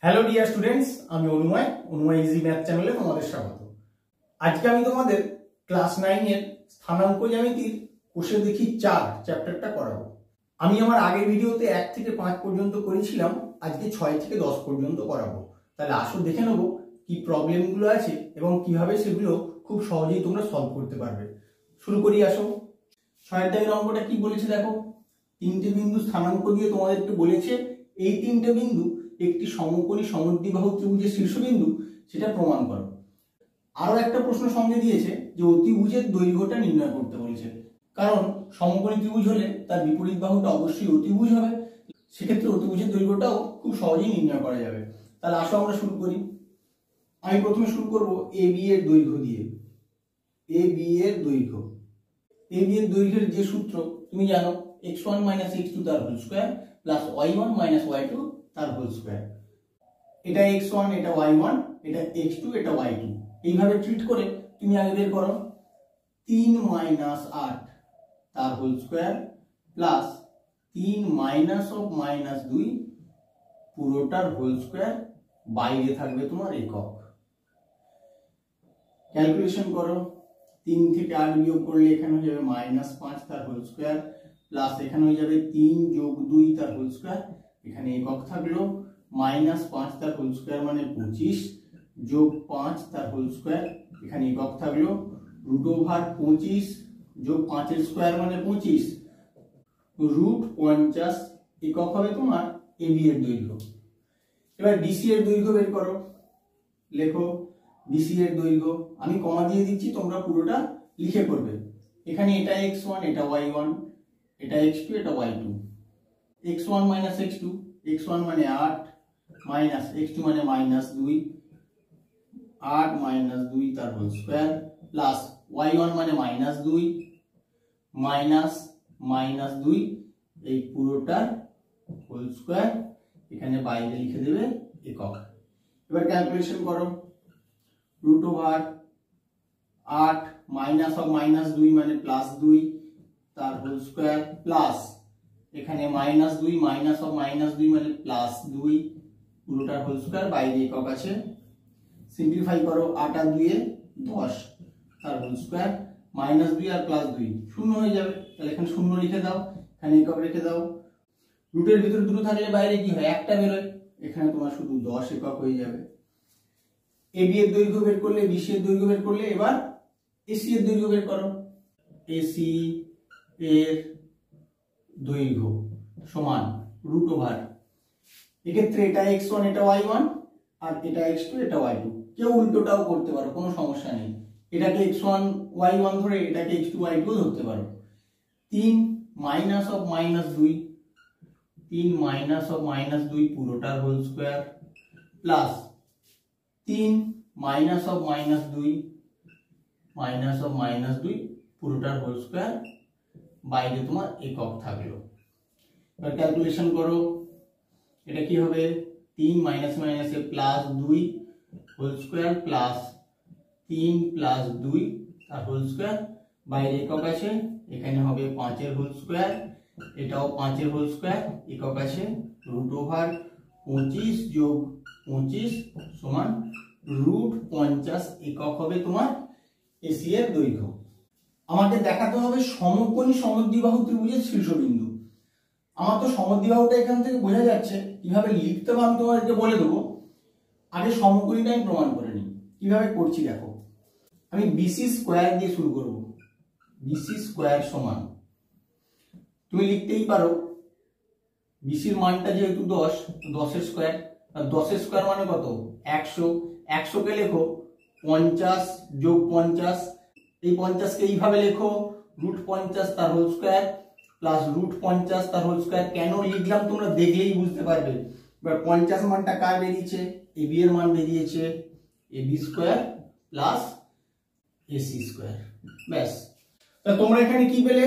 Hello dear students, আমি অনুময় easy math চ্যানেলে তোমাদের স্বাগত। আজকে আমি তোমাদের ক্লাস 9 এর স্থানাঙ্ক জ্যামিতির কোষে দেখি 4 চ্যাপ্টারটা করাবো। আমি আমার আগের ভিডিওতে 1 থেকে 5 পর্যন্ত করেছিলাম, আজকে 6 থেকে 10 পর্যন্ত করাবো। তাহলে আসো দেখে নেবো কি প্রবলেমগুলো আছে এবং কিভাবে সেগুলো খুব সহজেই তোমরা সলভ করতে পারবে। শুরু করি, আসো। 6 দাগের অঙ্কটা কি বলেছে দেখো। 3টে বিন্দু স্থানাঙ্ক দিয়ে তোমাদেরকে বলেছে এই 3টে বিন্দু একটি সমকোণী সমদ্বিবাহু ত্রিভুজের শীর্ষবিন্দু, সেটা প্রমাণ করো। আরো একটা প্রশ্ন সঙ্গে দিয়েছে যে অতিভুজের দৈর্ঘ্যটা নির্ণয় করতে বলেছে, কারণ সমকোণী ত্রিভুজ হলে তার বিপরীত বাহুটা অবশ্যই অতিভুজ হবে, সেক্ষেত্রে অতিভুজের দৈর্ঘ্যটাও খুব সহজেই নির্ণয় করা যাবে। তাহলে আসো আমরা শুরু করি। আমি প্রথমে শুরু করব এ বি এর দৈর্ঘ্য দিয়ে। এ বি এর দৈর্ঘ্যের যে সূত্র তুমি জানো, x1 - x2 তার whole square plus y1 - y2 তার হোল স্কয়ার। এটা x1, এটা y1, এটা x2, এটা y2। এইভাবে ট্রিট করে তুমি আগে বের করো 3 - 8 তার হোল স্কয়ার প্লাস 3 - -2 পুরোটার হোল স্কয়ার, বাইরে থাকবে তোমার একক। ক্যালকুলেশন করো, 3 থেকে 8 বিয়োগ করলে এখানে হয়ে যাবে -5 তার হোল স্কয়ার প্লাস এখানে হয়ে যাবে 3 + 2 তার হোল স্কয়ার। এখানে একক থাকলো -5 তার হোল স্কয়ার মানে 25 + 5 তার হোল স্কয়ার। এখানে একক থাকলো √25 + 5 এর স্কয়ার মানে 25 √50 একক হবে তোমার এবি এর দৈর্ঘ্য। এবার ডিসি এর দৈর্ঘ্য বের করো। লেখো ডিসি এর দৈর্ঘ্য, আমি কমা দিয়ে দিচ্ছি, তোমরা পুরোটা লিখে করবে। এখানে এটা x1, এটা y1, এটা x2, এটা y2। x1 - x2, x1 মানে 8 মাইনাস x2 মানে -2, 8 - 2 তার হোল স্কয়ার প্লাস y1 মানে -2 মাইনাস -2 এই পুরোটার হোল স্কয়ার, এখানে বাইরে লিখে দেবে একক। এবার ক্যালকুলেশন করো, √8 -2 মানে +2 তার হোল স্কয়ার প্লাস এখানে -2 -2 মানে +2 পুরোটার হোল স্কয়ার, বাইরে একক আছে। সিম্পলিফাই করো, 8 আর 2 10 তার হোল স্কয়ার, -2 আর +2 শূন্য হয়ে যাবে, তাহলে এখানে শূন্য লিখে দাও, এখানে একক রেখে দাও। রুটের ভিতরে দুটো থাকলে বাইরে কি হয়, একটা বেরোয়, এখানে তোমার শুধু 10 একক হয়ে যাবে। এবি এর দৈর্ঘ্য বের করলে, বিসি এর দৈর্ঘ্য বের করলে, এবার এসি এর দৈর্ঘ্য বের করো। এসি এর দৈর্ঘ্য সমান √, এক্ষেত্রে এটা x1, এটা y1, আর এটা x2, এটা y2। কেউ উল্টোটাও করতে পারো, কোনো সমস্যা নেই। এটাকে x1 y1 ধরে এটাকে x2 y2 ধরতে পারো। 3 - 2 পুরোটার হোল স্কয়ার প্লাস 3 - 2 পুরোটার হোল স্কয়ার, বাইরে তোমার একক থাকলো। এবার ক্যালকুলেশন করো, এটা কি হবে 3 - -2 হোল স্কয়ার প্লাস 3 + 2 তার হোল স্কয়ার, বাইরে একক আছে, এখানে হবে 5 এর হোল স্কয়ার, এটাও 5 এর হোল স্কয়ার, একক আছে √25 + 25 সমান √50 একক হবে তোমার এসি এর দৈর্ঘ্য। আমাকে দেখাতে হবে সমকোণী সমদ্বিবাহু ত্রিভুজের শীর্ষবিন্দু। আমার তো সমদ্বিবাহুটা এখান থেকে বোঝা যাচ্ছে, কিভাবে লিখতে হবে আমি তোমাদেরকে বলে দেবো। আগে সমকোণীটা আমি প্রমাণ করে নিই, কিভাবে করছি দেখো। আমি বিসি স্কয়ার দিয়ে শুরু করব। বিসি স্কয়ার সমান, তুমি লিখতেই পারো বিসির মানটা যেহেতু 10, 10 এর স্কয়ার, আর 10 এর স্কয়ার মানে কত 100। 100 কে লেখো 50 + 50, এই 50 কে এইভাবে লেখো √50 তার হোল স্কয়ার প্লাস √50 তার হোল স্কয়ার। কেন লিখলাম তোমরা দেখলেই বুঝতে পারবে। এবার 50 মানটা কার বেরিয়েছে, এবি এর মান বেরিয়েছে, A B square plus A C square. ব্যাস, তা তোমরা এখানে কি পেলে,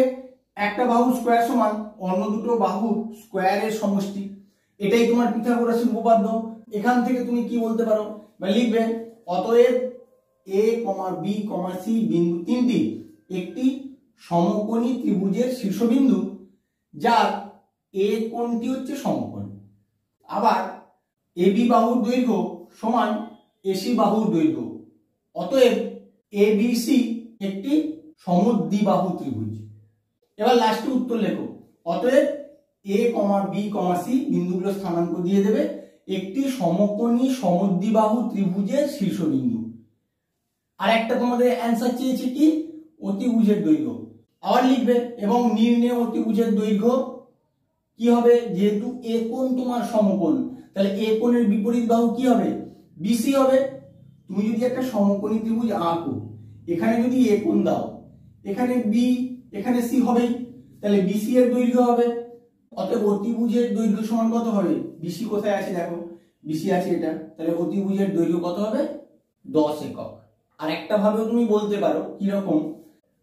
একটা বাহু স্কয়ার সমান অন্য দুটো বাহু স্কয়ারের সমষ্টি। এটাই তোমার পিথাগোরাসের উপপাদ্য। এখান থেকে তুমি কি বলতে পারো বা লিখবে, অতএব a, b, c বিন্দু তিনটি একটি সমকোণী ত্রিভুজের শীর্ষবিন্দু, যার এ কোণটি হচ্ছে সমকোণ। আবার এবি বাহুর দৈর্ঘ্য সমান এসি বাহুর দৈর্ঘ্য, অতএব এবিসি একটি সমদ্বিবাহু ত্রিভুজ। এবার লাস্টে উত্তর লেখো। অতএব এ কমা বি কমা সি বিন্দুগুলো স্থানাঙ্ক দিয়ে দেবে একটি সমকোণী সমদ্বিবাহু ত্রিভুজের শীর্ষবিন্দু। আর একটা তোমাদের অ্যান্সার চেয়েছে কি, অতিভুজের দৈর্ঘ্য। আবার লিখবে এবং নির্ণেয় অতিভুজের দৈর্ঘ্য কি হবে, যেহেতু এ কোণ তোমার সমকোণ, তাহলে এ কোণের বিপরীত বাহু কি হবে, বিসি হবে। তুমি যদি একটা সমকোণী ত্রিভুজ আঁকো, এখানে যদি এ কোণ দাও, এখানে বি, এখানে সি হবেই, তাহলে বিসি এর দৈর্ঘ্য হবে। অতএব অতিভুজের দৈর্ঘ্য সমান কত হবে, বিসি কোথায় আছে দেখো, বিসি আছে এটা, তাহলে অতিভুজের দৈর্ঘ্য কত হবে, 10 একক। আর একটা ভাবেও তুমি বলতে পারো কিরকম,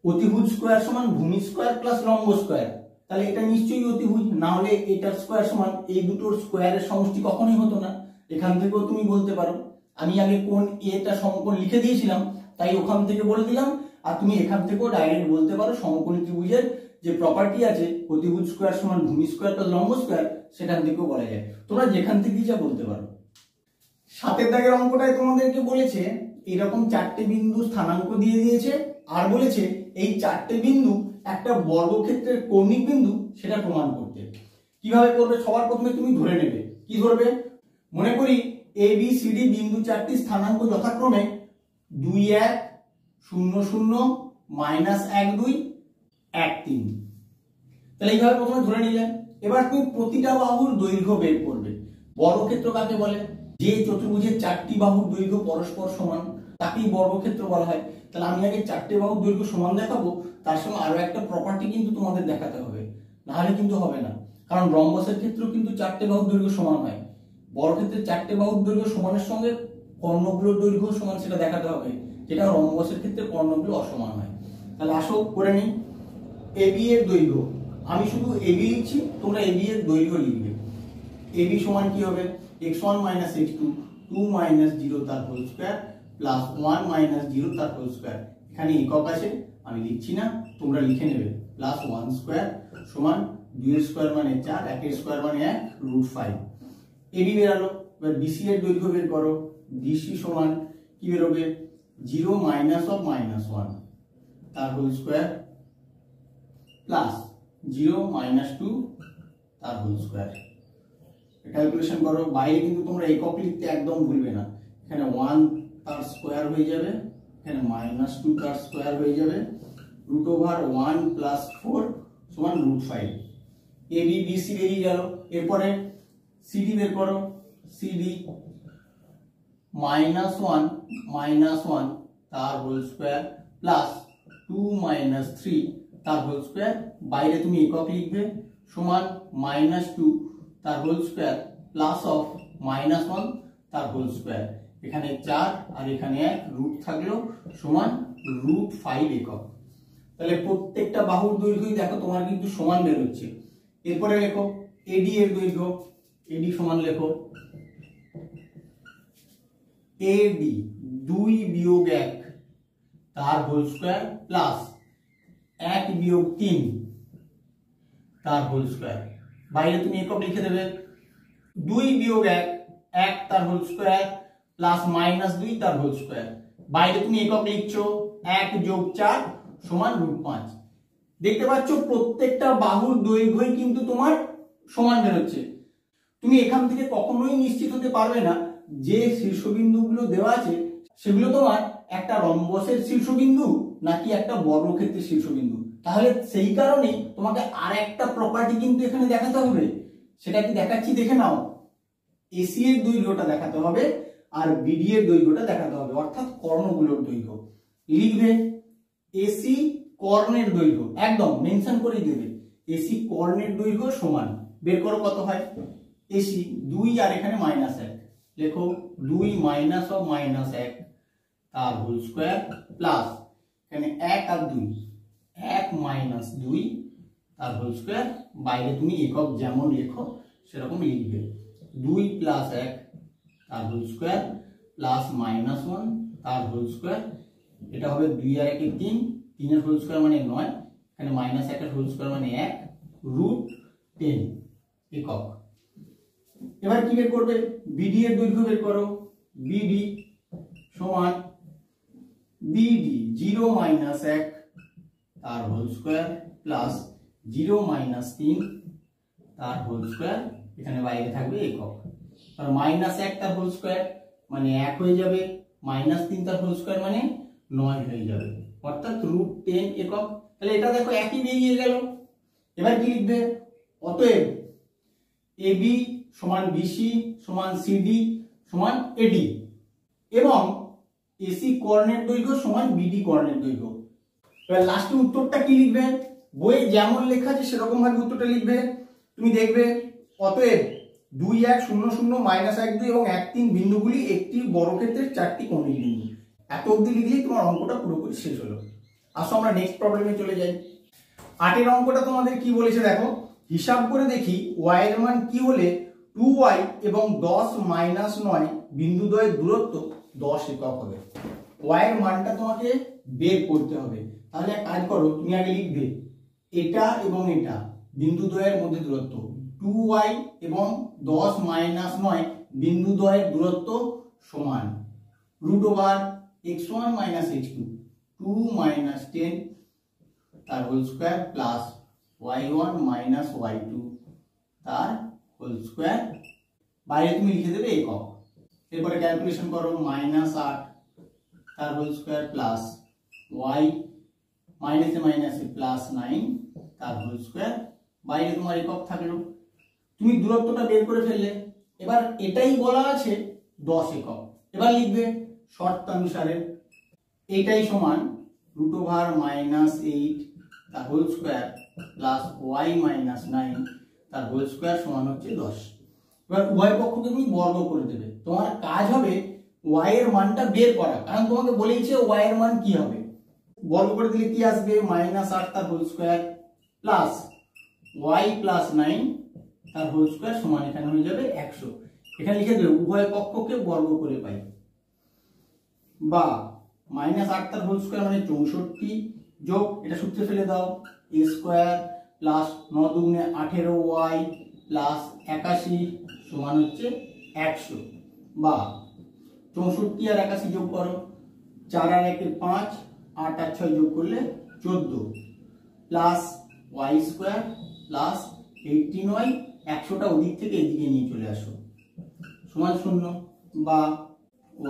অতিভুজ স্কয়ার সমান ভূমি স্কয়ার প্লাস লম্ব স্কয়ার, তাহলে এটা নিশ্চয়ই অতিভুজ, না হলে এটার স্কয়ার সমান এই দুটোর স্কয়ারের সমষ্টি কখনোই হতো না। এখান থেকেও তুমি বলতে পারো, আমি আগে কোণ এটা সমকোণ লিখে দিয়েছিলাম, তাই ওখান থেকে বলে দিলাম। আর তুমি এখান থেকেও ডাইরেক্ট বলতে পারো সমকোণী ত্রিভুজের যে প্রপার্টি আছে অতিভুজ স্কয়ার সমান ভূমি স্কয়ার প্লাস লম্ব স্কয়ার, সেখান থেকেও বলা যায়। তোমরা যেখান থেকেই যা বলতে পারো। 7 দাগের অঙ্কটায় তোমাদেরকে বলেছে এরকম 4টে বিন্দু স্থানাঙ্ক দিয়ে দিয়েছে, আর বলেছে এই 4টে বিন্দু একটা বর্গক্ষেত্রের কৌণিক বিন্দু, সেটা প্রমাণ করতে। কিভাবে করবে, সবার প্রথমে তুমি ধরে নেবে। কি ধরবে, মনে করি এ বি সি ডি বিন্দু 4টি স্থানাঙ্ক যথাক্রমে 2 1 0 0 -1 2 1 3। তাহলে এইভাবে প্রথমে ধরে নিলে। এবার তুমি প্রতিটা বাহুর দৈর্ঘ্য বের করবে। বর্গক্ষেত্র কাকে বলে, যে চতুর্ভুজের 4টি বাহুর দৈর্ঘ্য পরস্পর সমান, তাকেই বর্গক্ষেত্র বলা হয়। তাহলে আমি আগে 4টে বাহুর দৈর্ঘ্য সমান দেখাবো, তার সঙ্গে আরো একটা প্রপার্টি কিন্তু তোমাদের দেখাতে হবে, না হলে কিন্তু হবে না। কারণ রম্বসের ক্ষেত্রেও কিন্তু 4টে বাহুর দৈর্ঘ্য সমান হয়। বর্গক্ষেত্রের 4টে বাহুর দৈর্ঘ্য সমানের সঙ্গে কর্ণগুলোর দৈর্ঘ্য সমান, সেটা দেখাতে হবে, যেটা রম্বসের ক্ষেত্রে কর্ণগুলো অসমান হয়। তাহলে আসো করে নিই। এবি এর দৈর্ঘ্য, আমি শুধু এবি লিখছি, তোমরা এবি এর দৈর্ঘ্য লিখবে। এবি সমান কি হবে, x1 - x2 2 - 0 তার হোল স্কয়ার প্লাস 1 - 0 তার হোল স্কয়ার। এখানে একক আছে, আমি লিখছি না, তোমরা লিখে নেবে। প্লাস 1 স্কয়ার সমান 2 এর স্কয়ার মানে 4, 1 এর স্কয়ার মানে 1 √5। এবি বেরালো। এবার বিসি এর দৈর্ঘ্য বের করো। বিসি সমান কি বেরোবে, 0 - -1 তার হোল স্কয়ার প্লাস 0 - 2 তার হোল স্কয়ার। ক্যালকুলেশন করো। বাইরে কিন্তু তোমরা একক লিখতে একদম ভুলবে না। এখানে 1 তার স্কয়ার হয়ে যাবে, এখানে -2 তার স্কয়ার হয়ে যাবে, √1 + 4 সমান √5। এবি বিসি বেরিয়ে গেল। এরপরে সিডি বের করো। সিডি -1 তার হোল স্কয়ার প্লাস 2 - 3 তার হোল স্কয়ার, বাইরে তুমি একক লিখবে, সমান -2 তার হোল স্কয়ার প্লাস অফ -1 তার হোল স্কয়ার। এখানে 4 আর এখানে 1 রুট থাকলো, সমান √5 একক। তাহলে প্রত্যেকটা বাহুর দৈর্ঘ্যই দেখো তোমার কিন্তু সমান বেরোচ্ছে। এরপরে লেখো এডি এর দৈর্ঘ্য। এডি সমান লেখো এডি 2 - 1 তার হোল স্কয়ার প্লাস 1 - 3 তার হোল স্কয়ার। বাইরে তুমি একক লিখে দেবে। 2 - 1 1 তার হোল স্কয়ার প্লাস -2 তার হোল স্কয়ার। বাইরে তুমি একক লিখছো, 1 + 4 সমান √5। দেখতে পাচ্ছ প্রত্যেকটা বাহুর দৈর্ঘ্যই কিন্তু তোমার সমান বেরোচ্ছে। তুমি এখান থেকে কখনোই নিশ্চিত হতে পারবে না যে শীর্ষবিন্দুগুলো দেওয়া আছে সেগুলো তোমার একটা রম্বসের শীর্ষবিন্দু নাকি একটা বর্গক্ষেত্রের শীর্ষবিন্দু। তাহলে সেই কারণেই তোমাকে আর একটা প্রপার্টি কিন্তু এখানে দেখাতে হবে। সেটা কি দেখাচ্ছি, দেখে নাও। এসি এর দৈর্ঘ্যটা দেখাতে হবে আর বিডি এর দৈর্ঘ্যটা দেখাতে হবে, অর্থাৎ কর্ণগুলোর দৈর্ঘ্য। লিখবে এসি কর্ণের দৈর্ঘ্য, একদম মেনশন করেই দেবে। এসি কর্ণের দৈর্ঘ্য সমান, বের করো কত হয়। এসি 2 আর এখানে -1, লেখো 2 - -1 তার হোল স্কয়ার প্লাস এখানে 1 আর 2 1 - 2 তার হোল স্কয়ার। বাইরে তুমি একক যেমন লেখো সেরকম লিখবে। 2 + 1 তার হোল স্কয়ার প্লাস -1 তার হোল স্কয়ার। এটা হবে 2 আর 1 3, 3 এর হোল স্কয়ার মানে 9, এখানে -1 এর হোল স্কয়ার মানে 1 √10 একক। এবার কি বের করবে, বিডি এর দৈর্ঘ্য বের করো। বিডি সমান বিডি 0 - 1 তার হোল স্কয়ার প্লাস 0 - 3 তার হোল স্কয়ার, এখানে বাইরে থাকবে একক, আর -1 তার হোল স্কয়ার মানে 1 হয়ে যাবে, -3 তার হোল স্কয়ার মানে 9 হয়ে যাবে, অর্থাৎ √10 একক। তাহলে এটা দেখো একই বেরিয়ে গেল। এবার কি লিখবে, অতএব এবি সমান বিসি সমান সিডি সমান এডি এবং এসি কর্ণের দৈর্ঘ্য সমান বিডি কর্ণের দৈর্ঘ্য। এবার লাস্টে উত্তরটা কি লিখবে, বইয়ে যেমন লেখা আছে সেরকম ভাবে উত্তরটা লিখবে। তুমি দেখবে অতএব 2 1 0 0 -1 2 এবং 1 3 বিন্দুগুলি একটি বর্গক্ষেত্রের 4টি কৌণিক বিন্দু। এত অবধি লিখলেই তোমার অঙ্কটা পুরোপুরি শেষ হলো। আসো আমরা নেক্সট প্রবলেমে চলে যাই। 8 এর অঙ্কটা তোমাদের কি বলেছে দেখো, হিসাব করে দেখি y এর মান কি হলে 2y এবং 10 - 9 বিন্দুদ্বয়ের দূরত্ব 10 একক হবে। y এর মানটা তোমাকে বের করতে হবে। তাহলে এক কাজ করো, তুমি আগে লিখবে এটা এবং এটা বিন্দুদ্বয়ের মধ্যে দূরত্ব, 2y এবং 10 - 9 বিন্দুদ্বয়ের দূরত্ব সমান √x1 - x2 2 - 10 তার whole square plus y1 - y2 তার হোল স্কয়ার, বাইরে তুমি লিখে দেবে একক। এরপরে ক্যালকুলেশন করো, -8 তার হোল স্কয়ার প্লাস y মাইনাসে প্লাস 9 তার হোল স্কয়ার, বাইরে তোমার একক থাকলো। তুমি দূরত্বটা বের করে ফেললে। এবার এটাই বলা আছে 10 একক। এবার লিখবে শর্তানুসারে এটাই সমান √-8 তার হোল স্কয়ার প্লাস y - 9 তার হোল স্কয়ার সমান হচ্ছে 10। এবার উভয় পক্ষকে তুমি বর্গ করে দেবে। তোমার কাজ হবে y এর মানটা বের করা, কারণ তোমাকে বলেইছে y এর মান কি হবে। বর্গ করে দিলে কি আসবে, -8 তার whole square plus y plus 9 তার হোল স্কয়ার সমান এখানে হয়ে যাবে 100। এখানে লিখে দেবে উভয় পক্ষকে বর্গ করে পাই, বা -8 তার হোল স্কয়ার মানে 64 যোগ এটা সূত্রে ফেলে দাও a স্কয়ার প্লাস 9 দুগুণে 18y প্লাস 81 সমান হচ্ছে 100, বা 64 আর 81 যোগ করো, 4 আর 1 5, 8 আর 6 যোগ করলে 14 plus y square plus 18y, 100টা ওদিক থেকে এদিকে নিয়ে চলে আসো সমান 0, বা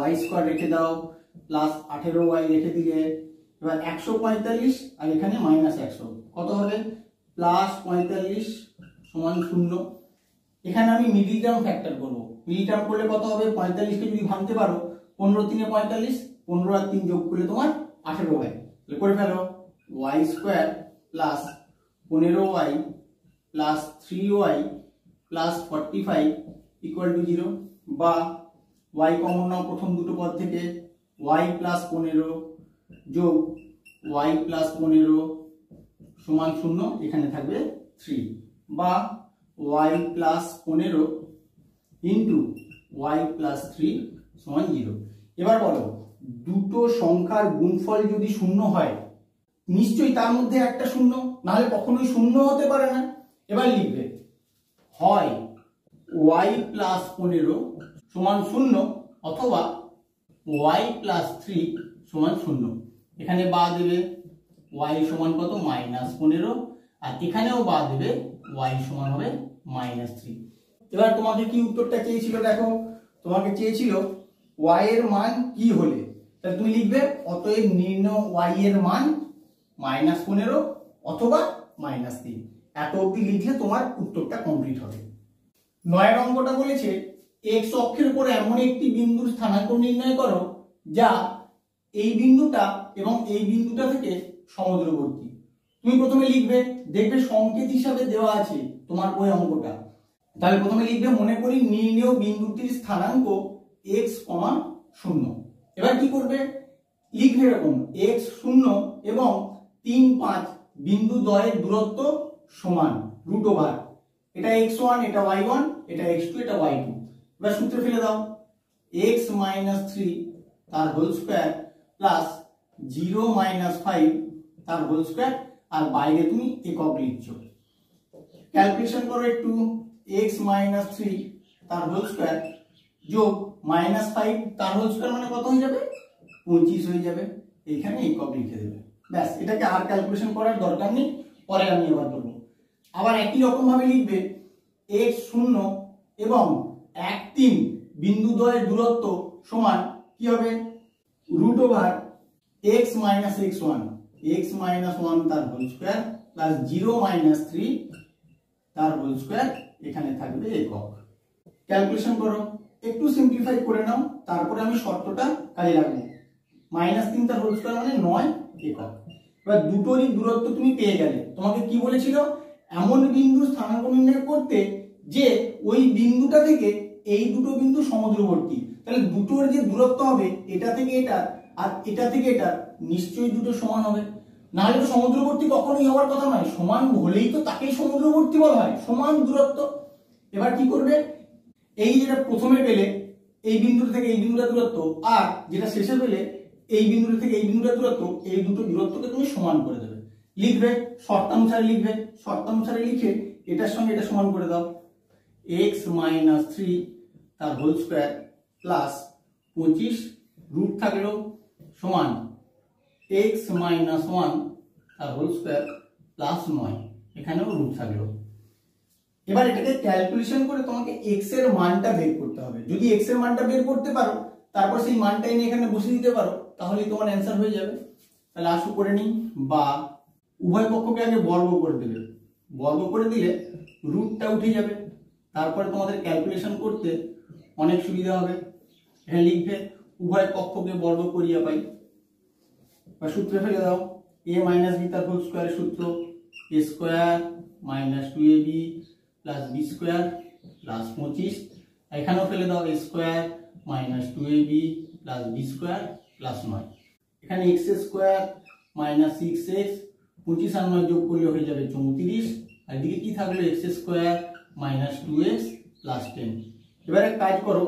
y স্কয়ার রেখে দাও প্লাস 18y রেখে দিলে, এবার 145 আর এখানে -100 কত হবে, প্লাস 45 সমান 0। এখানে আমি মিডল টার্ম ফ্যাক্টর করব। মিডল টার্ম করলে কত হবে, 45 কে যদি ভাঙতে পারো 15 3 45, 15 আর 3 যোগ করলে তোমার 18 হয়। তাহলে করে ফেলো y square plus 15y plus 3y plus 45 equal to 0, বা y কমন নাও প্রথম দুটো পদ থেকে, y প্লাস 15 যোগ y প্লাস 15 সমান 0, এখানে থাকবে 3, বা y plus 15 into y plus 3 সমান 0। এবার বলো দুটো সংখ্যার গুণফল যদি 0 হয় নিশ্চয়ই তার মধ্যে একটা 0, না হলে কখনোই 0 হতে পারে না। এবার লিখবে হয় y প্লাস 15 সমান 0 অথবা y প্লাস 3 সমান 0। এখানে বা দেবে y সমান কত, -15, আর এখানেও বা দেবে y সমান হবে -3। এবার তোমাকে কি উত্তরটা চেয়েছিল দেখো, তোমাকে চেয়েছিল y এর মান কি হলে, তাহলে তুমি লিখবে অতএব নির্ণয় y এর মান -15 অথবা -3। এত অবধি লিখলে তোমার উত্তরটা কমপ্লিট হবে। 9 অঙ্কটা বলেছে x অক্ষের উপর এমন একটি বিন্দুর স্থানাঙ্ক নির্ণয় করো যা এই বিন্দুটা এবং এই বিন্দুটা থেকে সমদূরবর্তী। তুমি প্রথমে লিখবে, দেখবে সংকেত হিসাবে দেওয়া আছে তোমার ওই অঙ্কটা। তাহলে প্রথমে লিখবে মনে করি নির্ণেয় বিন্দুটির স্থানাঙ্ক x, 0। এবার কি করবে, লিখবে এরকম x 0 এবং 3 5 বিন্দু দ্বয়ের দূরত্ব সমান √, এটা x1 এটা y1 এটা x2 এটা y2। এবার সূত্রে ফেলে দাও x - 3 তার হোল স্কয়ার প্লাস 0 - 5 তার হোল স্কয়ার, আর বাইরে তুমি একক লিখছো। ক্যালকুলেশন করো একটু, x - 3 তার হোল স্কয়ার যোগ -5 তার হোল স্কয়ার মানে কত হয়ে যাবে 25 হয়ে যাবে। এখানে একক লিখে দেবে, ব্যাস। এটাকে আর ক্যালকুলেশন করার দরকার নেই, পরে আমি এবার করব। আবার একই রকম ভাবে লিখবে x0 এবং 1 3 বিন্দু দ্বয়ের দূরত্ব সমান কি হবে √x - x1 x - 1 তার হোল স্কয়ার প্লাস 0 - 3 তার হোল স্কয়ার, এখানে থাকবে একক। ক্যালকুলেশন করো, একটু সিম্পলিফাই করে নাও, তারপরে আমি শর্তটা কাজে লাগাবো। -3 তার হোল স্কয়ার মানে 9 একক। এবার দুটোরই দূরত্ব তুমি পেয়ে গেলে। তোমাকে কি বলেছিল, এমন বিন্দুর স্থানাঙ্ক নির্ণয় করতে যে ওই বিন্দুটা থেকে এই দুটো বিন্দু সমুদ্রবর্তী। তাহলে দুটোর যে দূরত্ব হবে এটা থেকে এটা আর এটা থেকে এটা, নিশ্চয়ই দুটো সমান হবে, না হলে তো সমুদ্রবর্তী কখনোই হওয়ার কথা নয়। সমান হলেই তো তাকেই সমুদ্রবর্তী বলা হয়, সমান দূরত্ব। এবার কি করবে, এই যেটা প্রথমে পেলে এই বিন্দু থেকে এই বিন্দুটা দূরত্ব, আর যেটা শেষে পেলে এই বিন্দু থেকে এই বিন্দুটা দূরত্ব, এই দুটো দূরত্বকে তুমি সমান করে দেবে। লিখবে শর্তানুসারে, লিখবে শর্তানুসারে লিখে এটার সঙ্গে এটা সমান করে দাও। x - 3 তার হোল স্কয়ার প্লাস 25 রুট থাকলো সমান x - 1 তার হোল স্কয়ার প্লাস 9, এখানেও রুট থাকলো। এবার এটাকে ক্যালকুলেশন করে তোমাকে x এর মানটা বের করতে হবে। যদি x এর মানটা বের করতে পারো, তারপর সেই মানটা এনে এখানে বসিয়ে দিতে পারো, তাহলেই তোমার অ্যান্সার হয়ে যাবে। তাহলে আসো করে নিই, বা উভয় পক্ষকে আগে বর্গ করে দেবে। বর্গ করে দিলে রুটটা উঠে যাবে, তারপরে তোমাদের ক্যালকুলেশন করতে অনেক সুবিধা হবে। এখানে লিখবে উভয় পক্ষকে বর্গ করিয়া পাই, বা সূত্রে ফেলে দাও a - b তার হোল স্কয়ারের সূত্র a square - 2ab plus b square plus 25। এখানেও ফেলে দাও a square - 2ab plus b square plus 9। এখানে x স্কয়ার - 6x, 25 আর 9 যোগ করলে হয়ে যাবে 34। আর এদিকে কি থাকলো x স্কয়ার - 2x প্লাস 10। এবারে কাজ করো,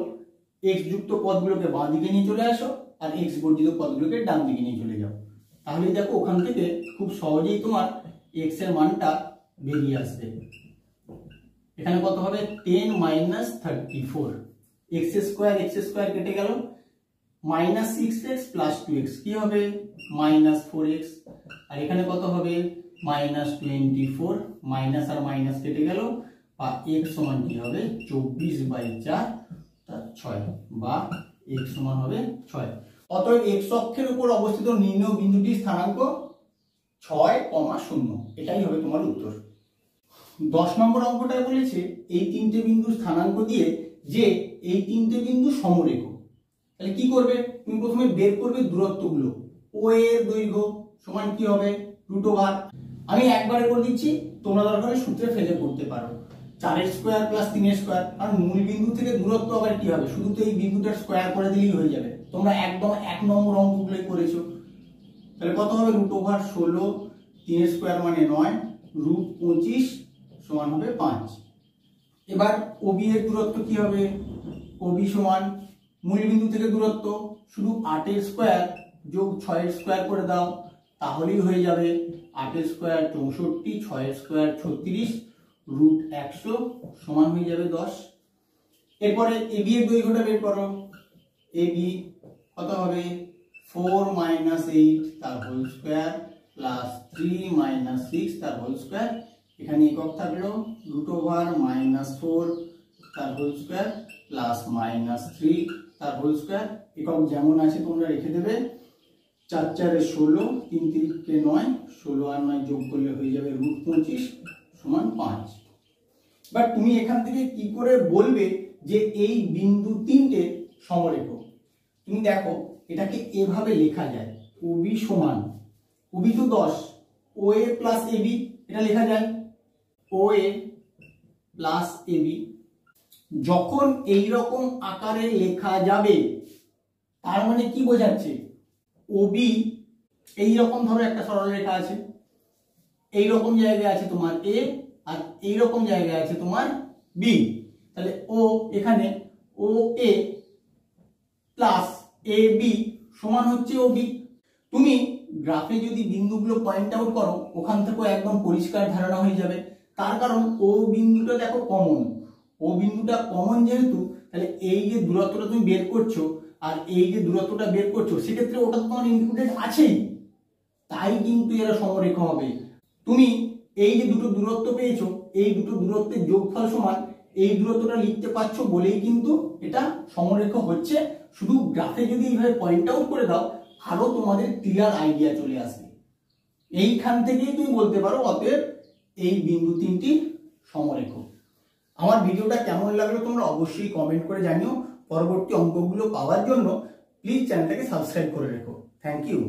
x যুক্ত পদগুলোকে বাঁ দিকে নিয়ে চলে আসো আর x বর্জিত পদগুলোকে ডান দিকে নিয়ে চলে যাও। তাহলে দেখো ওখান থেকে খুব সহজেই তোমার x এর মানটা বেরিয়ে আসবে। এখানে কত হবে 10 - 34। x স্কয়ার কেটে গেল, -6x প্লাস 2x কি হবে -4x। আর এখানে কত হবে -24, মাইনাস আর মাইনাস কেটে গেল, বা x সমান কি হবে 24/4 তার 6, বা x সমান হবে 6। অতএব x অক্ষের উপর অবস্থিত নির্ণয় বিন্দুটির স্থানাঙ্ক 6,0। এটাই হবে তোমার উত্তর। 10 নম্বর অঙ্কটা বলেছে এই তিনটে বিন্দুর স্থানাঙ্ক দিয়ে যে এই তিনটে বিন্দু সমরেখ। তাহলে কি করবে, তুমি প্রথমে বের করবে দূরত্বগুলো। ও এর দৈর্ঘ্য সমান কি হবে √। আমি একবারে করে দিচ্ছি, তোমরা দরকার সূত্রে ফেলে করতে পারো। 4 স্কয়ার প্লাস 3 স্কয়ার, কারণ মূল বিন্দু থেকে দূরত্ব আবার কি হবে, শুধু তো এই বিন্দুটার স্কয়ার করে দিলেই হয়ে যাবে। তোমরা একদম 1 নম্বর অঙ্কগুলোই করেছো। তাহলে কত হবে √16, 3 স্কয়ার মানে 9, √25 সমান হবে 5। এবার OB এর দূরত্ব কি হবে, OB সমান মূল বিন্দু থেকে দূরত্ব শুধু 8 এর স্কয়ার যোগ 6 এর স্কয়ার করে দাও, তাহলেই হয়ে যাবে 8 এর স্কয়ার 64, 6 এর স্কয়ার 36, √100 সমান হয়ে যাবে 10। এরপরে AB এর দৈর্ঘ্যটা বের করো। AB কত হবে 4 - 8 তার হোল স্কয়ার প্লাস 3 - 6 তার হোল স্কয়ার। এখানে একক থাকলো √-4 তার হোল স্কয়ার প্লাস -3 তার হোল স্কয়ার। একক যেমন আছে তোমরা রেখে দেবে। 4 4 এ 16, 3 3 কে 9, 16 আর 9 যোগ করলে হয়ে যাবে √25 সমান 5। বাট তুমি এখান থেকে কি করে বলবে যে এই বিন্দু তিনটে সমরেখ? তুমি দেখো এটাকে এভাবে লেখা যায়, OB সমান, OB তো 10, OA প্লাস AB, এটা লেখা যায় OA প্লাস AB। যখন এই রকম আকারে লেখা যাবে তার মানে কি বোঝাচ্ছে, OB এই রকম ধরো একটা সরলরেখা আছে, এই রকম জায়গায় আছে তোমার A, আর এই রকম জায়গায় আছে তোমার B। তাহলে O এখানে OA প্লাস AB সমান হচ্ছে OB। তুমি গ্রাফে যদি বিন্দুগুলো পয়েন্ট আউট করো, ওখান থেকে একদম পরিষ্কার ধারণা হয়ে যাবে। তার কারণ O বিন্দুটা দেখো কমন, O ও বিন্দুটা কমন যেহেতু, তাহলে এই যে দূরত্বটা তুমি বের করছো আর এই যে দূরত্বটা বের করছো, সেক্ষেত্রে ওটা তো তোমার ইনক্লুডেড আছেই, তাই কিন্তু এরা সমরেখা হবে। তুমি এই যে দুটো দূরত্ব পেয়েছো, এই দুটো দূরত্বের যোগফল সমান এই দূরত্বটা লিখতে পারছো বলেই কিন্তু এটা সমরেখা হচ্ছে। শুধু গ্রাফে যদি এইভাবে পয়েন্ট আউট করে দাও, আরো তোমাদের ক্লিয়ার আইডিয়া চলে আসবে। এইখান থেকেই তুমি বলতে পারো অতএব এই বিন্দু তিনটি সমরেখ। আমার ভিডিওটা কেমন লাগলো তোমরা অবশ্যই কমেন্ট করে জানিও। পরবর্তী অঙ্কগুলো পাওয়ার জন্য প্লিজ চ্যানেলটাকে সাবস্ক্রাইব করে রেখো। Thank you.